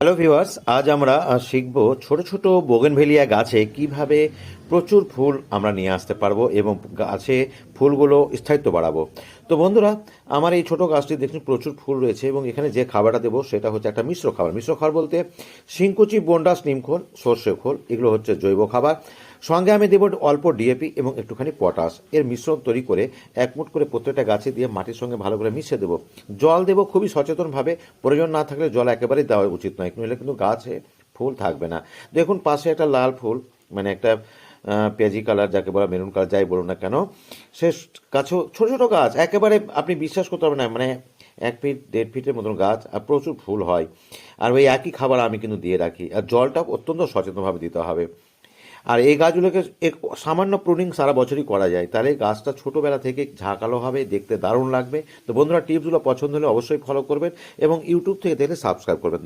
Hello viewers, আজ আমরা শিখব ছোট ছোট বোগেনভেলিয়া গাছে কিভাবে প্রচুর ফুল আমরা নিয়ে আসতে পারবো এবং গাছে ফুলগুলো স্থায়িত্ব বাড়াবো। তো বন্ধুরা, আমার এই ছোট গাছটি দেখুন প্রচুর ফুল রয়েছে এবং এখানে যে খাবারটা দেবো সেটা হচ্ছে একটা মিশ্র খাবার। মিশ্র খাবার বলতে শিংকুচি, বন্ডাস, নিমখোল, সর্ষে খোল, এগুলো হচ্ছে জৈব খাবার। সঙ্গে আমি দেবো অল্প ডিএপি এবং একটুখানি পটাশ। এর মিশ্রণ তৈরি করে এক মুঠ করে প্রত্যেকটা গাছে দিয়ে মাটির সঙ্গে ভালো করে মিশিয়ে দেবো। জল দেবো খুবই সচেতনভাবে, প্রয়োজন না থাকলে জল একেবারেই দেওয়া উচিত নয়, নইলে কিন্তু গাছে ফুল থাকবে না। দেখুন পাশে একটা লাল ফুল, মানে একটা পেঁয়াজি কালার যাকে বলা, মেরুন কালার যাই বলুন না কেন, সে গাছও ছোটো ছোটো গাছ, একেবারে আপনি বিশ্বাস করতে পারবেন না, মানে 1 ফিট 1.5 ফিটের মতন গাছ, আর প্রচুর ফুল হয়। আর ওই একই খাবার আমি কিন্তু দিয়ে রাখি, আর জলটা অত্যন্ত সচেতনভাবে দিতে হবে। আর এই গাছগুলোকে সামান্য প্রুনিং সারা বছরই করা যায়, তাহলে গাছটা ছোটোবেলা থেকে ঝাঁকালো হবে, দেখতে দারুণ লাগবে। তো বন্ধুরা, টিপসগুলো পছন্দ হলে অবশ্যই ফলো করবেন এবং ইউটিউব থেকে দেখলে সাবস্ক্রাইব করবেন।